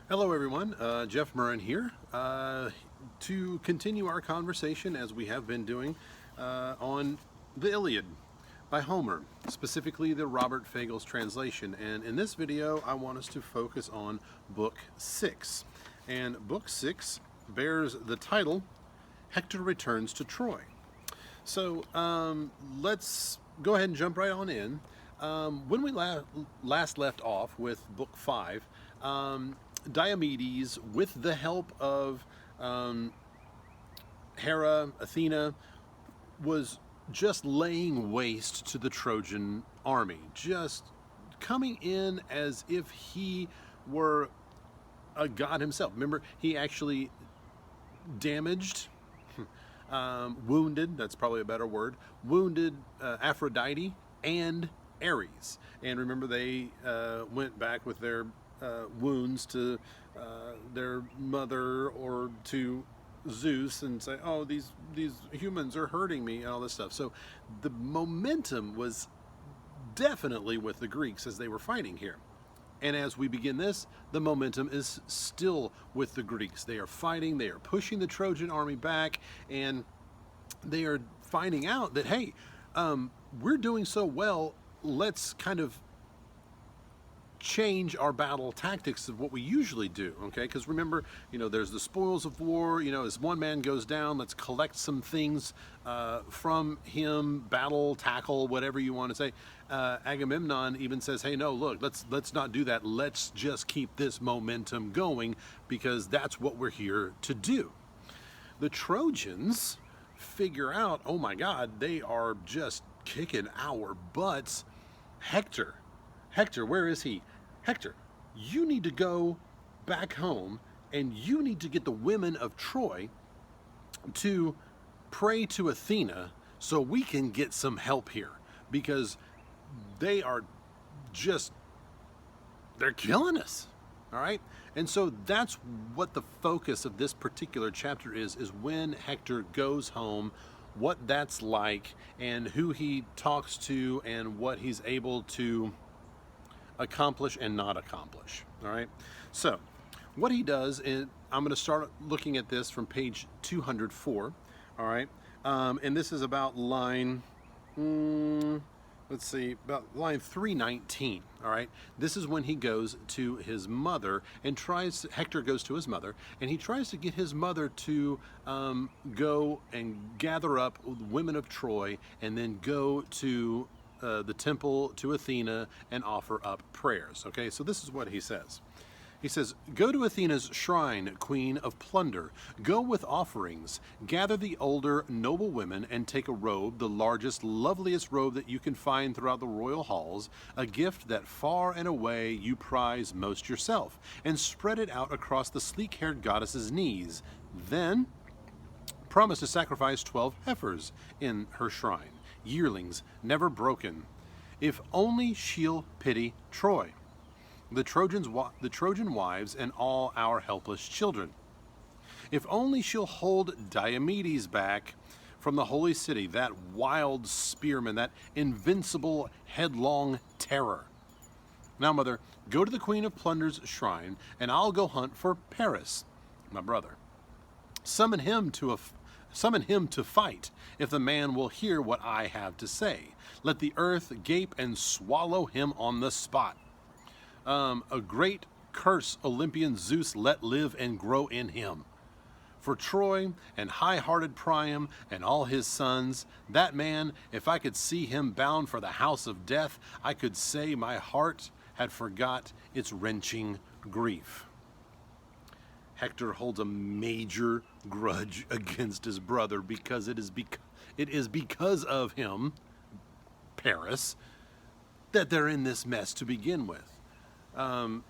Hello everyone, Jeff Murrin here to continue our conversation as we have been doing on the Iliad by Homer, specifically the Robert Fagles translation. And in this video I want us to focus on Book 6. And Book 6 bears the title, Hector Returns to Troy. So let's go ahead and jump right on in. When we last left off with Book 5, Diomedes, with the help of Hera, Athena, was just laying waste to the Trojan army, just coming in as if he were a god himself. Remember, he actually damaged, wounded, that's probably a better word, wounded Aphrodite and Ares. And remember, they went back with their wounds to their mother or to Zeus and say, oh, these humans are hurting me and all this stuff. So the momentum was definitely with the Greeks as they were fighting here. And as we begin this, the momentum is still with the Greeks. They are fighting, they are pushing the Trojan army back, and they are finding out that, hey, we're doing so well, let's kind of change our battle tactics of what we usually do, okay? Because remember, there's the spoils of war, as one man goes down, let's collect some things from him, battle, tackle, whatever you want to say. Agamemnon even says, hey, no, look, let's not do that. Let's just keep this momentum going because that's what we're here to do. The Trojans figure out, oh my God, they are just kicking our butts. Hector, where is he? Hector, you need to go back home and you need to get the women of Troy to pray to Athena so we can get some help here, because they are just, they're killing us. All right. And so that's what the focus of this particular chapter is when Hector goes home, what that's like and who he talks to and what he's able to accomplish and not accomplish. All right. So what he does is, I'm going to start looking at this from page 204. All right. And this is about line, about line 319. All right. This is when he goes to his mother and Hector goes to his mother and he tries to get his mother to go and gather up women of Troy and then go to the temple to Athena and offer up prayers. Okay, so this is what he says. He says, go to Athena's shrine, queen of plunder. Go with offerings. Gather the older, noble women and take a robe, the largest, loveliest robe that you can find throughout the royal halls, a gift that far and away you prize most yourself, and spread it out across the sleek-haired goddess's knees. Then promise to sacrifice 12 heifers in her shrine, yearlings never broken, if only she'll pity Troy, the Trojan wives and all our helpless children. If only she'll hold Diomedes back from the holy city, that wild spearman, that invincible headlong terror. Now, mother, go to the queen of plunder's shrine and I'll go hunt for Paris, my brother. Summon him to fight, if the man will hear what I have to say. Let the earth gape and swallow him on the spot. A great curse Olympian Zeus let live and grow in him. For Troy and high-hearted Priam and all his sons, that man, if I could see him bound for the house of death, I could say my heart had forgot its wrenching grief. Hector holds a major grudge against his brother because it is because of him, Paris, that they're in this mess to begin with. The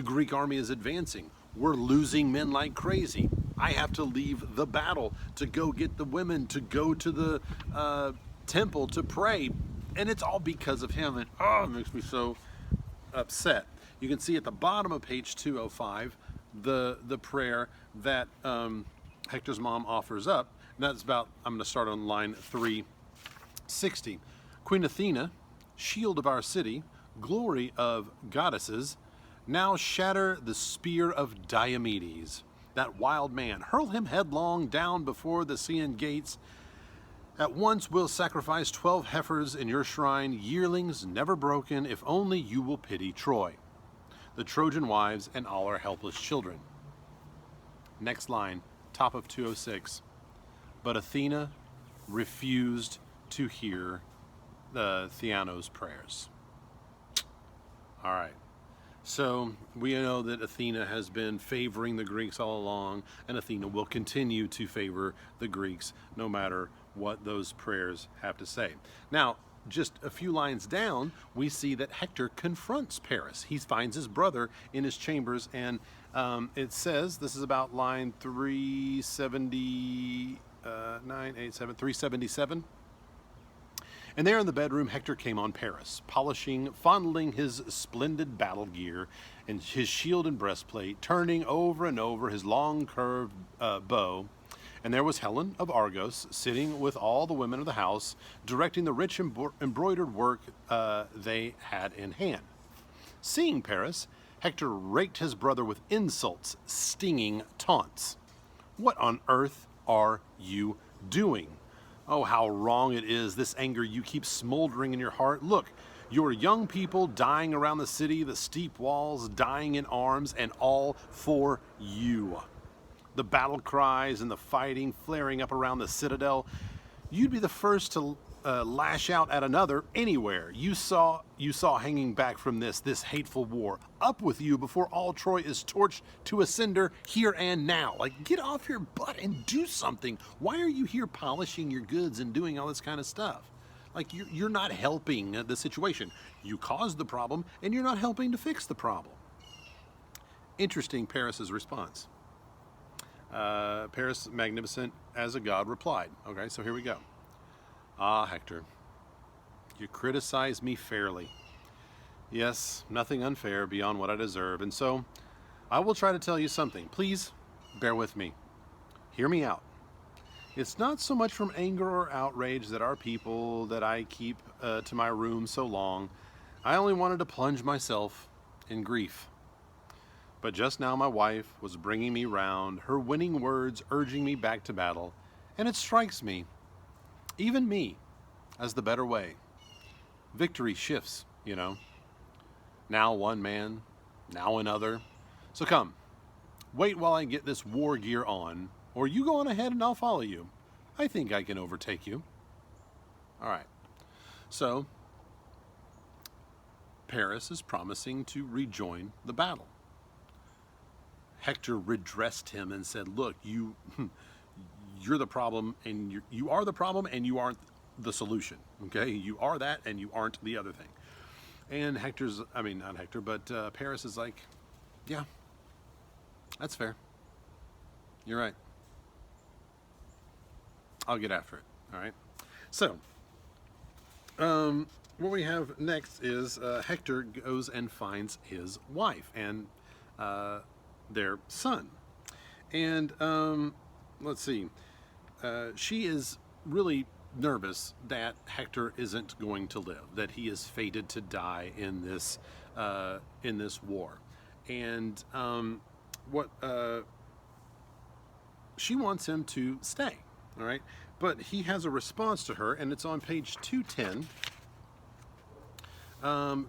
Greek army is advancing. We're losing men like crazy. I have to leave the battle to go get the women, to go to the temple to pray. And it's all because of him. And it makes me so upset. You can see at the bottom of page 205 the prayer that Hector's mom offers up. And that's about, I'm going to start on line 360. Queen Athena, shield of our city, glory of goddesses, Now shatter the spear of Diomedes, that wild man. Hurl him headlong down before the Scaean gates. At once we'll sacrifice 12 heifers in your shrine, yearlings never broken, if only you will pity Troy, the Trojan wives, and all our helpless children. Next line, top of 206. But Athena refused to hear the Theano's prayers. All right. So we know that Athena has been favoring the Greeks all along, and Athena will continue to favor the Greeks no matter what those prayers have to say. Now, just a few lines down, we see that Hector confronts Paris. He finds his brother in his chambers, and it says, this is about line 377. And there in the bedroom, Hector came on Paris, polishing, fondling his splendid battle gear and his shield and breastplate, turning over and over his long curved bow. And there was Helen of Argos, sitting with all the women of the house, directing the rich embroidered work they had in hand. Seeing Paris, Hector raked his brother with insults, stinging taunts. What on earth are you doing? Oh, how wrong it is, this anger you keep smoldering in your heart. Look, your young people dying around the city, the steep walls, dying in arms, and all for you. The battle cries and the fighting flaring up around the citadel. You'd be the first to lash out at another anywhere you saw hanging back from this hateful war. Up with you before all Troy is torched to a cinder here and now. Like, get off your butt and do something. Why are you here polishing your goods and doing all this kind of stuff? Like, you're not helping the situation. You caused the problem, and you're not helping to fix the problem. Interesting, Paris's response. Paris, magnificent as a god, replied. Okay, so here we go. Ah, Hector, you criticize me fairly. Yes, nothing unfair beyond what I deserve, and so I will try to tell you something. Please bear with me. Hear me out. It's not so much from anger or outrage that our people that I keep to my room so long. I only wanted to plunge myself in grief. But just now my wife was bringing me round, her winning words urging me back to battle, and it strikes me, even me, as the better way. Victory shifts, you know. Now one man, now another. So come, wait while I get this war gear on, or you go on ahead and I'll follow you. I think I can overtake you. All right. So, Paris is promising to rejoin the battle. Hector redressed him and said, look, you're the problem, and you are the problem, and you aren't the solution. Okay, you are that, and you aren't the other thing. And Paris is like, yeah, that's fair. You're right. I'll get after it. All right. So, what we have next is Hector goes and finds his wife and their son, and let's see. She is really nervous that Hector isn't going to live, that he is fated to die in this war, and she wants him to stay. All right, but he has a response to her, and it's on page 210,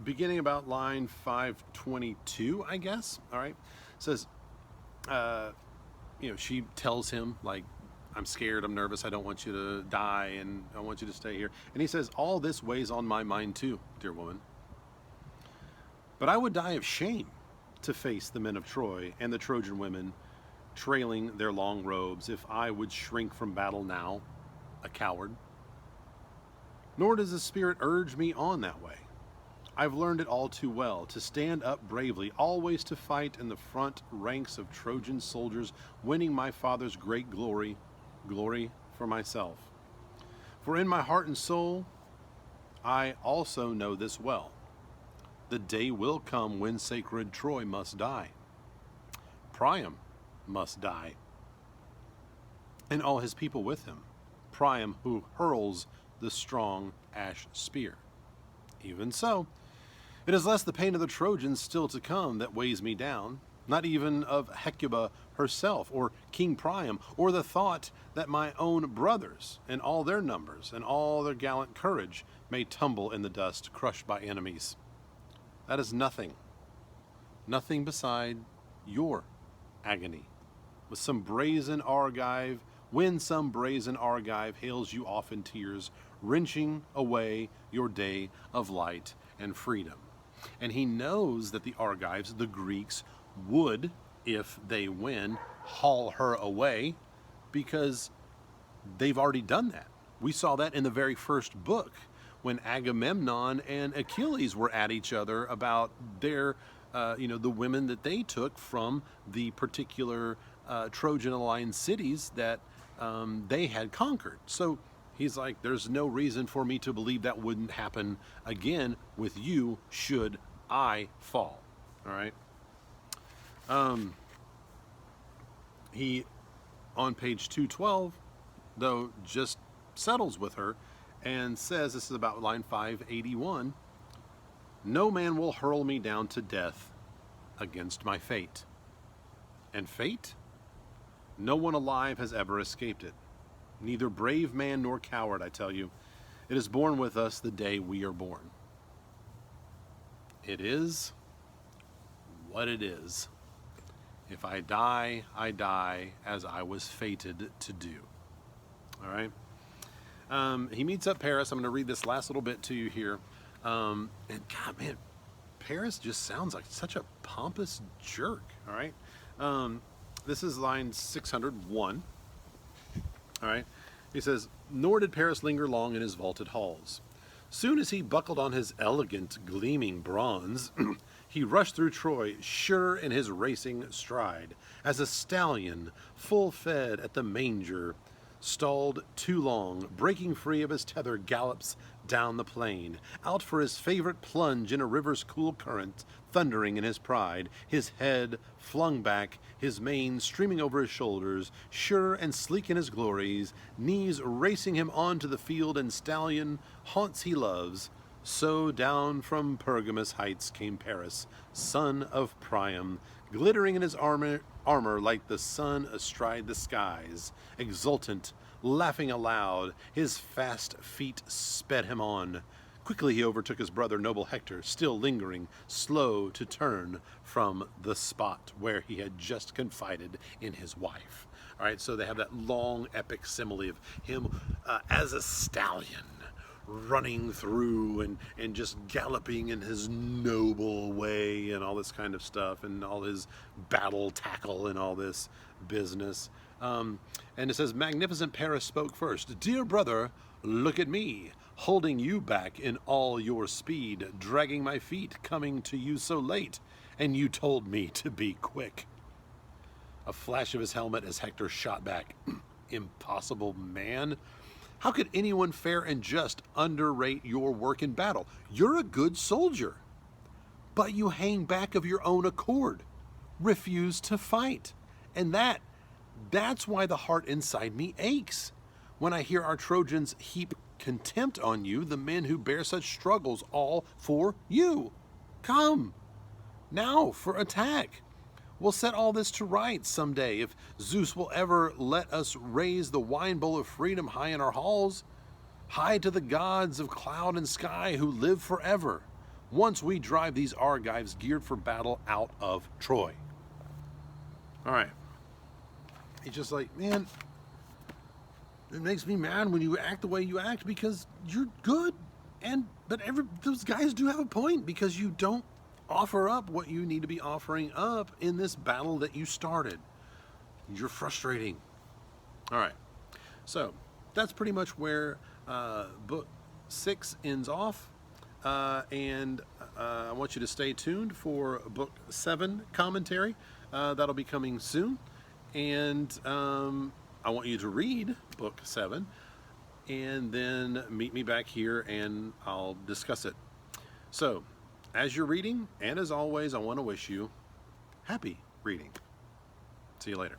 beginning about line 522, I guess. All right, it says, she tells him, like, I'm scared, I'm nervous, I don't want you to die, and I want you to stay here. And he says, all this weighs on my mind too, dear woman. But I would die of shame to face the men of Troy and the Trojan women trailing their long robes if I would shrink from battle now, a coward. Nor does the Spirit urge me on that way. I've learned it all too well, to stand up bravely, always to fight in the front ranks of Trojan soldiers, winning my father's great glory for myself. For in my heart and soul, I also know this well. The day will come when sacred Troy must die. Priam must die, and all his people with him. Priam, who hurls the strong ash spear. Even so, It is less the pain of the Trojans still to come that weighs me down, not even of Hecuba herself, or King Priam, or the thought that my own brothers, and all their numbers, and all their gallant courage, may tumble in the dust, crushed by enemies. That is nothing, nothing beside your agony. With some brazen Argive, when some brazen Argive hails you off in tears, wrenching away your day of light and freedom. And he knows that the Argives, the Greeks, would, if they win, haul her away, because they've already done that. We saw that in the very first book when Agamemnon and Achilles were at each other about their, the women that they took from the particular Trojan-aligned cities that they had conquered. So he's like, there's no reason for me to believe that wouldn't happen again with you should I fall. All right. He, on page 212, though, just settles with her and says, this is about line 581, no man will hurl me down to death against my fate. And fate? No one alive has ever escaped it. Neither brave man nor coward, I tell you. It is born with us the day we are born. It is what it is. If I die, I die as I was fated to do. All right? He meets up Paris. I'm going to read this last little bit to you here. And God, man, Paris just sounds like such a pompous jerk. All right? This is line 601. All right? He says, nor did Paris linger long in his vaulted halls. Soon as he buckled on his elegant, gleaming bronze, he rushed through Troy, sure in his racing stride, as a stallion, full-fed at the manger, stalled too long, breaking free of his tether, gallops down the plain, out for his favorite plunge in a river's cool current, thundering in his pride, his head flung back, his mane streaming over his shoulders, sure and sleek in his glories, knees racing him on to the field and stallion, haunts he loves. So down from Pergamus heights came Paris, son of Priam, glittering in his armor like the sun astride the skies, exultant, laughing aloud, his fast feet sped him on. Quickly he overtook his brother, noble Hector, still lingering, slow to turn from the spot where he had just confided in his wife. All right, so they have that long, epic simile of him as a stallion, running through and just galloping in his noble way and all this kind of stuff, and all his battle tackle and all this business. And it says, magnificent Paris spoke first. Dear brother, look at me, holding you back in all your speed, dragging my feet, coming to you so late, and you told me to be quick. A flash of his helmet as Hector shot back. Impossible, man. How could anyone fair and just underrate your work in battle? You're a good soldier, but you hang back of your own accord, refuse to fight. And that's why the heart inside me aches when I hear our Trojans heap contempt on you, the men who bear such struggles all for you. Come, now for attack. We'll set all this to rights someday if Zeus will ever let us raise the wine bowl of freedom high in our halls, high to the gods of cloud and sky who live forever, once we drive these Argives geared for battle out of Troy. All right. He's just like, man, it makes me mad when you act the way you act because you're good. But those guys do have a point because you don't offer up what you need to be offering up in this battle that you started. You're frustrating. All right. So that's pretty much where book 6 ends off. And I want you to stay tuned for book 7 commentary. That'll be coming soon. And I want you to read book 7 and then meet me back here and I'll discuss it. So, as you're reading, and as always, I want to wish you happy reading. See you later.